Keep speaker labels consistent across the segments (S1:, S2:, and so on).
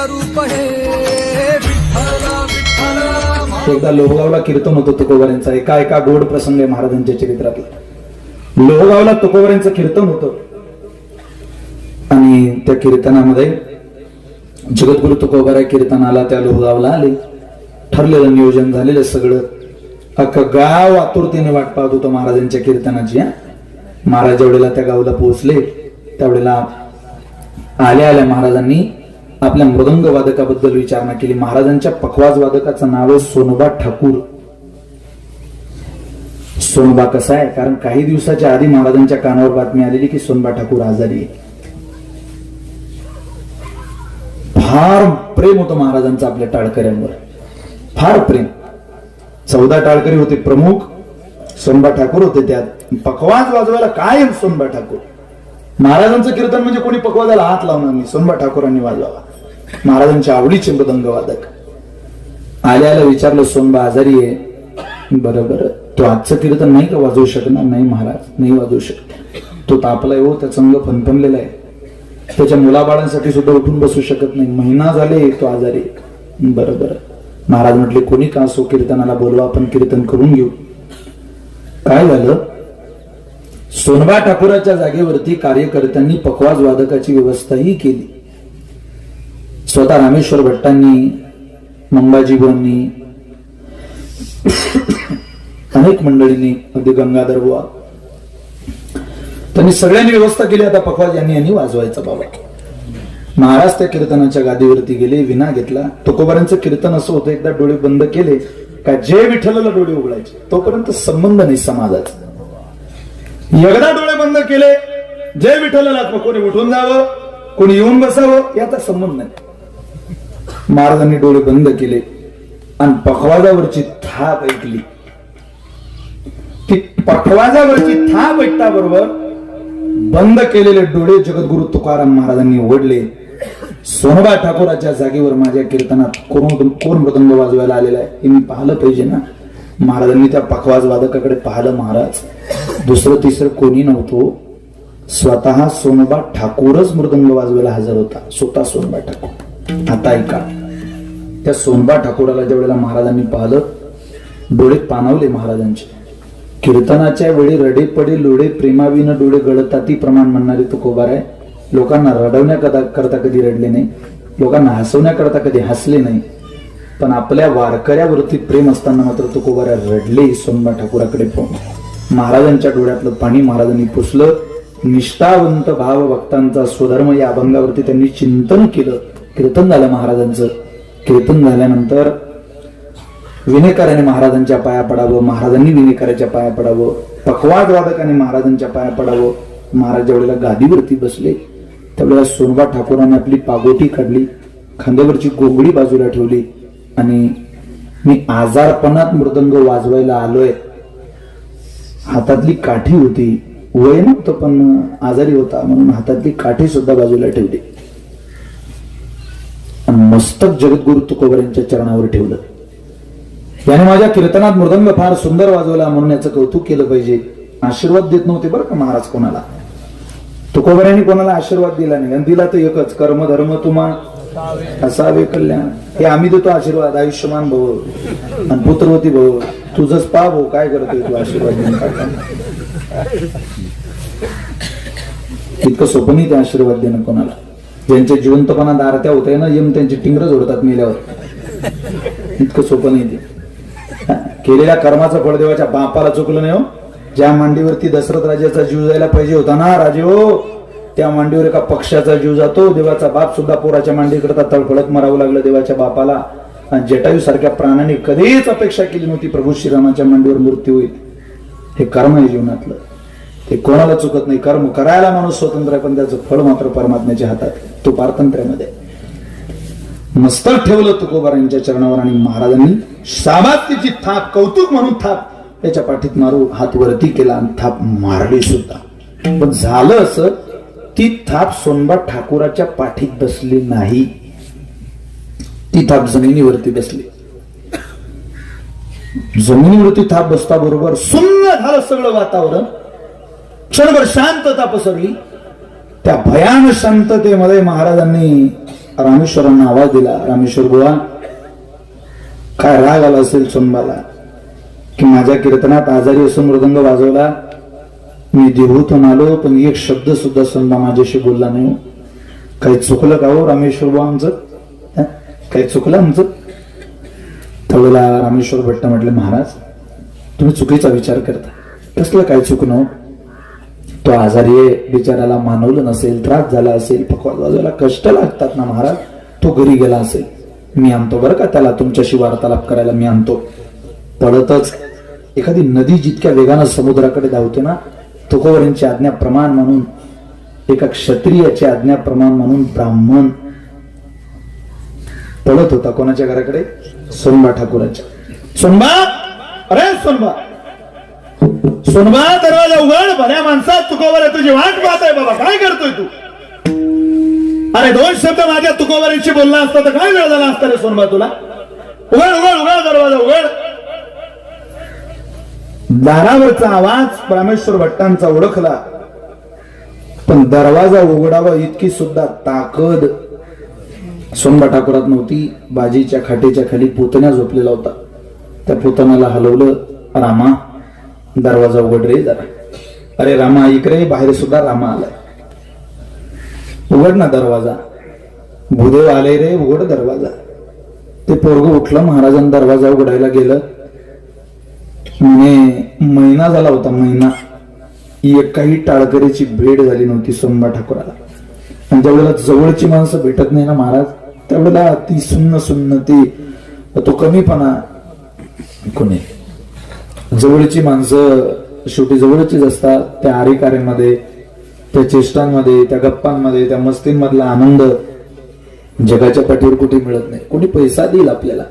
S1: रूप हे विठ्ठल विठ्ठल.
S2: एकदा लोहगावला कीर्तन होतं तुकोबारांचा. एका गोड प्रसंग आहे महाराजांच्या चरित्रातला. लोहगावला तुकोबारांचं कीर्तन होतं आणि त्या कीर्तनामध्ये जगद्गुरु तुकोबाराय कीर्तनाला त्या लोहगावला आले. ठरलेलं नियोजन झालेलं सगळं. अख्खं गाव आतुरतेने वाट पाहत होतं महाराजांच्या कीर्तनाची. महाराज ज्यावेळेला त्या गावाला पोहोचले त्यावेळेला आल्या आल्या महाराजांनी आपल्या मृदंग वादकाबद्दल विचारणा केली. महाराजांच्या पखवाज वादकाचं नाव आहे सोनोबा ठाकूर. सोनोबा कसा आहे, कारण काही दिवसाच्या आधी महाराजांच्या कानावर बातमी आलेली की सोनोबा ठाकूर आजारी आहे. फार प्रेम होतं महाराजांचं आपल्या टाळकऱ्यांवर, फार प्रेम. 14 टाळकरी होते प्रमुख, सोनोबा ठाकूर होते. त्यात पखवाज वाजवायला काय सोनोबा ठाकूर. महाराजांचं कीर्तन म्हणजे कोणी पखवाजाला हात लावणार नाही, सोनोबा ठाकूरांनी वाजवावा. महाराजांच्या आवडीचे मृदंग वादक. आल्याला विचारलं सोनोबा आजारी आहे. बरोबर, तो आजचं कीर्तन नाही का वाजवू शकणार. नाही महाराज, नाही वाजवू शकत. तो तापलाय हो, त्याचा अंग फणफणलेला आहे. त्याच्या मुलाबाळांसाठी सुद्धा उठून बसू शकत नाही. महिना झाले तो आजारी. बरोबर. महाराज म्हटले कोणी का असो कीर्तनाला बोलवा, आपण कीर्तन करून घेऊ. काय झालं, सोनोबा ठाकूराच्या जागेवरती कार्यकर्त्यांनी पखवाज वादकाची व्यवस्थाही केली. स्वतः रामेश्वर भट्टांनी, मंबाजीबांनी, अनेक मंडळींनी, अगदी गंगाधर बुवा, त्यांनी सगळ्यांनी व्यवस्था केली. आता पखवाज यांनी वाजवायचा बाबा. महाराज त्या कीर्तनाच्या गादीवरती गेले, विना घेतला. तुकोबारांचं कीर्तन असं होतं, एकदा डोळे बंद केले का जय विठ्ठलाला डोळे उघडायचे, तोपर्यंत संबंध नाही समाजाचा. एकदा डोळे बंद केले जय विठ्ठलाला, कोणी उठून जावं, कोणी येऊन बसावं, याचा संबंध नाही. महाराजांनी डोळे बंद केले आणि पखवाजावरची थाप ऐकली. ती पखवाजावरची थाप ऐकता बरोबर बंद केलेले डोळे जगद्गुरु तुकाराम महाराजांनी उघडले. सोनोबा ठाकूराच्या जागेवर माझ्या कीर्तनात कोण मृदंग वाजवायला आलेला आहे हे मी पाहिलं पाहिजे ना. महाराजांनी त्या पखवाज वादकाकडे पाहिलं. महाराज दुसरं तिसरं कोणी नव्हतो, स्वतः सोनोबा ठाकूरच मृदंग वाजवायला हजर होता, स्वतः सोनोबा ठाकूर. आता ऐका, त्या सोनोबा ठाकूराला ज्या वेळेला महाराजांनी पाहिलं, डोळे पाणावले महाराजांचे. कीर्तनाच्या वेळी रडे पडे लोडे प्रेमाविन डोळे गळताती प्रमाण म्हणणारे तुकोबाराय लोकांना रडवण्याकरता कधी रडले नाही, लोकांना हसवण्याकरता कधी हसले नाही. पण आपल्या वारकऱ्यावरती प्रेम असताना मात्र तुकोबाराय रडले सोनोबा ठाकूराकडे पाहून. महाराजांच्या डोळ्यातलं पाणी महाराजांनी पुसलं. निष्ठावंत भाव भक्तांचा स्वधर्म या अभंगावरती त्यांनी चिंतन केलं. कीर्तन झालं महाराजांचं. कीर्तन झाल्यानंतर विनेकराने महाराजांच्या पाया पडावं, महाराजांनी विनेकराच्या पाया पडावं, पखवाज वादकाने महाराजांच्या पाया पडावं. महाराज ज्या वेळेला गादीवरती बसले त्यावेळेला सोनोबा ठाकूरांनी आपली पागोटी काढली, खांद्यावरची गोगडी बाजूला ठेवली आणि मी आजारपणात मृदंग वाजवायला आलोय. हातातली काठी होती, वय नव्हतं पण आजारी होता म्हणून हातातली काठी सुद्धा बाजूला ठेवली आणि मस्तक जगद्गुरु तुकोबारांच्या चरणावर ठेवलं. याने माझ्या कीर्तनात मृदंग फार सुंदर वाजवला म्हणून याचं कौतुक केलं पाहिजे. आशीर्वाद देत नव्हते बरं का महाराज कोणाला. तुकोबारांनी कोणाला आशीर्वाद दिला नाही, आणि दिला तर एकच, कर्म धर्म तुम्हा असावे कल्याण. हे आम्ही देतो आशीर्वाद, आयुष्यमान भव आणि पुत्रवती भव. तुझंच पा भाऊ काय करतोय तू आशीर्वाद देऊन काढताना. इतकं सोपं नाही ते आशीर्वाद देणं कोणाला. ज्यांच्या जिवंतपणात आरत्या होत्या ना, यम त्यांची टिंगर जोडतात मेल्यावर. इतकं सोपं नाही ते. केलेल्या कर्माचं फळ देवाच्या बापाला चुकलं नाही हो. ज्या मांडीवरती दशरथ राजाचा जीव जायला पाहिजे होता ना राजे हो, त्या मांडीवर एका पक्षाचा जीव जातो. देवाचा बाप सुद्धा पोराच्या मांडी करता तळफळत मरावं लागलं देवाच्या बापाला. आणि जटायू सारख्या प्राण्याने कधीच अपेक्षा केली नव्हती प्रभू श्रीरामाच्या मांडीवर मृत्यू होईल. हे कर्म आहे जीवनातलं, ते कोणाला चुकत नाही. कर्म करायला माणूस स्वतंत्र आहे, पण त्याचं फळ मात्र परमात्म्याच्या हातात, तो पारतंत्र्यामध्ये. मस्तक ठेवलं तुकोबारांच्या चरणावर आणि महाराजांनी शाबासकीची थाप, कौतुक म्हणून थाप त्याच्या पाठीत मारू हात वरती केला आणि थाप मारली सुद्धा. पण झालं असं, ती थाप सोनोबा ठाकूराच्या पाठीत बसली नाही, ती थाप जमिनीवरती बसली. जमिनीवरती थाप बसता बरोबर सुन्न झालं सगळं वातावरण. क्षणभर शांतता पसरली. त्या भयान शांततेमध्ये महाराजांनी रामेश्वरांना आवाज दिला, रामेश्वर बुवा काय राग आला असेल सोनबाला की माझ्या कीर्तनात आजारी असून मृदंग वाजवला, मी देहूतून आलो पण एक शब्द सुद्धा सोनबा माझ्याशी बोलला नाही. काही चुकलं का हो रामेश्वर बुवा आमचं? काही चुकलं आमचं? त्यावेळेला रामेश्वर भट्ट म्हटले, महाराज तुम्ही चुकीचा विचार करता. कसलं काय चुकणं? तो आजारी आहे, बिचाराला मानवलं नसेल, त्रास झाला असेल, पकवाज वाजवायला कष्ट लागतात ना महाराज, तो घरी गेला असेल, मी आणतो बरं का त्याला, तुमच्याशी वार्तालाप करायला मी आणतो. पडतच एखादी नदी जितक्या वेगानं समुद्राकडे धावते ना, तुकोबरांची आज्ञा प्रमाण म्हणून, एका क्षत्रियाची आज्ञा प्रमाण म्हणून ब्राह्मण पळत होता कोणाच्या घराकडे? सोनबा ठाकूराच्या. सोनबा, अरे सोनबा, सोनबा दरवाजा उघड, भल्या माणसात तुकोबर तुझी वाट पाहत आहे बाबा, काय करतोय तू? अरे दोन शब्द माझ्या तुकोबरांशी बोलला असता तर काय वेळ झाला असता रे सोनबा तुला? उघड उघड उघड, दरवाजा उघड. दारावरचा आवाज रामेश्वर भट्टांचा ओळखला, पण दरवाजा उघडावा इतकी सुद्धा ताकद सोनबा ठाकुरात नव्हती. बाजीच्या खाटेच्या खाली पुतण्या झोपलेला होता. त्या पुतण्याला हलवलं, रामा दरवाजा उघड रे जरा. अरे रामा इकडे, बाहेर सुद्धा रामा आलाय, उघड ना दरवाजा. भूदेव आले रे, उघड दरवाजा. ते पोरग उठलं, महाराजांनी दरवाजा उघडायला गेलं. महिना झाला होता, महिना. काही टाळकरीची भेट झाली नव्हती सोनबा ठाकुराला. आणि ज्यावेळेला जवळची माणसं भेटत नाही ना महाराज, त्यावेळेला ती सुन्न सुन्न ती तो कमीपणा कोणी. जवळची माणसं शेवटी जवळचीच असतात. त्या आरेकार्यामध्ये, त्या चेष्टांमध्ये, त्या गप्पांमध्ये, त्या मस्तींमधला आनंद जगाच्या पाठीवर कुठे मिळत नाही. कोणी पैसा देईल आपल्याला,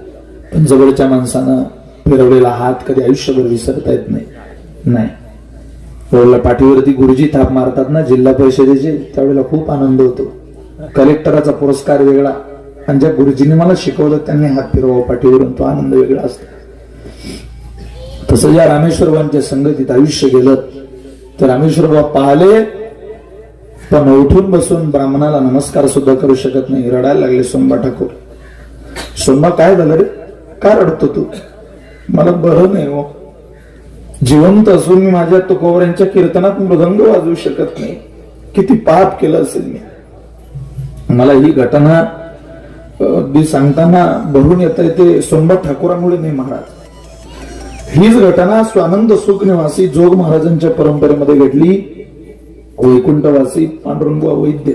S2: पण जवळच्या माणसानं फिरवलेला हात कधी आयुष्यभर विसरता येत नाही. पाठीवरती गुरुजी थाप मारतात ना जिल्हा परिषदेचे, त्यावेळेला खूप आनंद होतो. कलेक्टराचा पुरस्कार वेगळा, आणि ज्या गुरुजींनी मला शिकवलं त्यांनी हात फिरवा पाठीवरून, तो आनंद वेगळा असतो. तसं या रामेश्वर बाबांच्या संगतीत आयुष्य गेलं तर रामेश्वर बाबा पाहिले, पण उठून बसून ब्राह्मणाला नमस्कार सुद्धा करू शकत नाही. रडायला लागले सोनबा ठाकूर. सोनबा काय झालं रे, का रडतो तू? मला बरं नाही हो, जिवंत असून मी माझ्या तुकोबरांच्या कीर्तनात मृदंग वाजवू शकत नाही. किती पाप केलं असेल मी. मला ही घटना अगदी सांगताना भरून येता येते सोनबा ठाकुरांमुळे नाही महाराज. हीच घटना स्वानंद सुख निवासी जोग महाराजांच्या परंपरेमध्ये घडली. वैकुंठवासी पांडुरंगबुवा वैद्य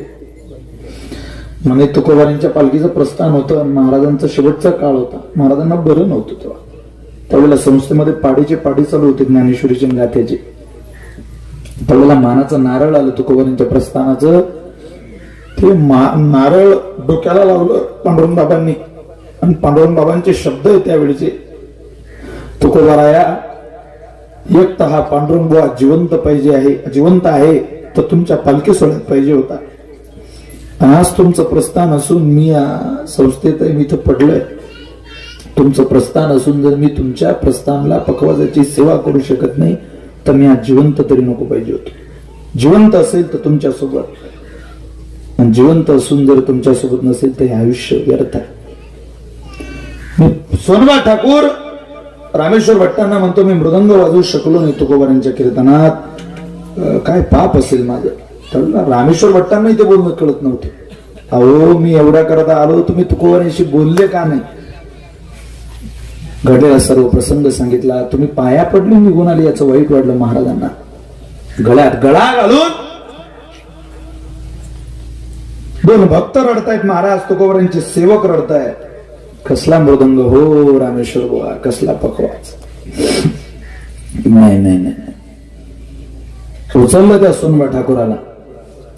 S2: म्हणे तुकोबारांच्या पालखीचं प्रस्थान होतं, महाराजांचा शेवटचा काळ होता. महाराजांना बरं नव्हतं तेव्हा. त्यावेळेला संस्थेमध्ये पाडीचे पाडी चालू होते ज्ञानेश्वरीचे गाथ्याचे. त्यावेळेला मानाचं नारळ आलं तुकोबारांच्या प्रस्थानाचं. ते नारळ डोक्याला लावलं पांडुरंग बाबांनी, आणि पांडुरंग बाबांचे शब्द आहे त्यावेळीचे, तुकोबाराया एक तर हा पांडुरंग बुवा जिवंत पाहिजे आहे, जिवंत आहे तर तुमच्या पालखी सोहळ्यात पाहिजे होता. आज तुमचं प्रस्थान असून मी या संस्थेत मी इथं पडलोय. तुमचं प्रस्थान असून जर मी तुमच्या प्रस्थानाला पखवाजाची सेवा करू शकत नाही तर मी आज जिवंत तरी नको पाहिजे होतो. जिवंत असेल तर तुमच्या सोबत, आणि जिवंत असून जर तुमच्या सोबत नसेल तर हे आयुष्य व्यर्थ आहे. सोनबा ठाकूर रामेश्वर भट्टांना म्हणतो, मी मृदंग वाजवू शकलो नाही तुकोबारांच्या कीर्तनात, काय पाप असेल माझं. रामेश्वर भट्टांना ते बोलणं कळत नव्हते. अहो मी एवढ्या करता आलो, तुम्ही तुकोबारांशी बोलले का नाही? घडलेला सर्व प्रसंग सांगितला. तुम्ही पाया पडले निघून आले, याचं वाईट वाटलं महाराजांना. गळ्यात गळा घालून दोन भक्त रडतायत महाराज, तुकोबारांचे सेवक रडतायत. कसला मृदंग हो रामेश्वर बुवा, कसला पखवाज. नाही नाही नाही, उचललं त्या सोनबा ठाकुराला.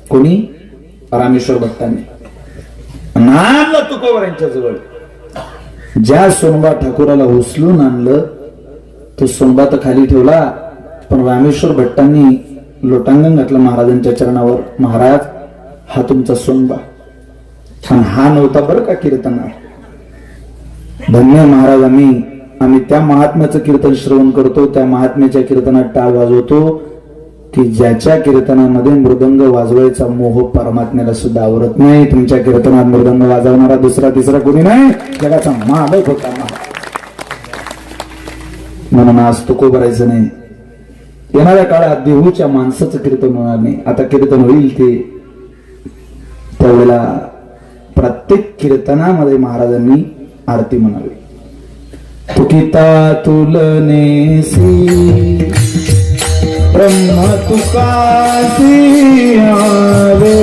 S2: कोणी? रामेश्वर भट्टांनी. आणलं तुकोबारांच्या जवळ. ज्या सोनबा ठाकुराला उचलून आणलं तो सोनबा तर खाली ठेवला, पण रामेश्वर भट्टांनी लोटांगण घातलं महाराजांच्या चरणावर. महाराज हा तुमचा सोनबा, आणि हा नव्हता बरं का कीर्तनार. धन्य महाराज, आम्ही त्या महात्म्याचं कीर्तन श्रवण करतो, त्या महात्म्याच्या कीर्तनात टाळ वाजवतो, की ज्याच्या कीर्तनामध्ये मृदंग वाजवायचा मोह परमात्म्याला सुद्धा आवरत नाही. तुमच्या कीर्तनात मृदंग वाजवणारा दुसरा तिसरा कोणी नाही, जगाचा मालक होता. म्हणून आज तुको भरायचं नाही. येणाऱ्या काळात देहूच्या माणसाचं कीर्तन होणार नाही. आता कीर्तन होईल ते त्यावेळेला प्रत्येक कीर्तनामध्ये महाराजांनी आरती म्हणावी. तुकिता तुलनेसी ब्रह्म तुकासी आवे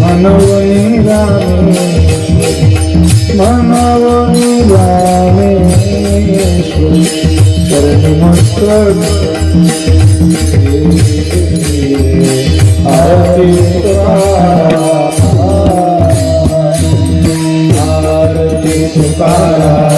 S2: मनवणी रामेश्वर चरणमस्तर आरती तुकारा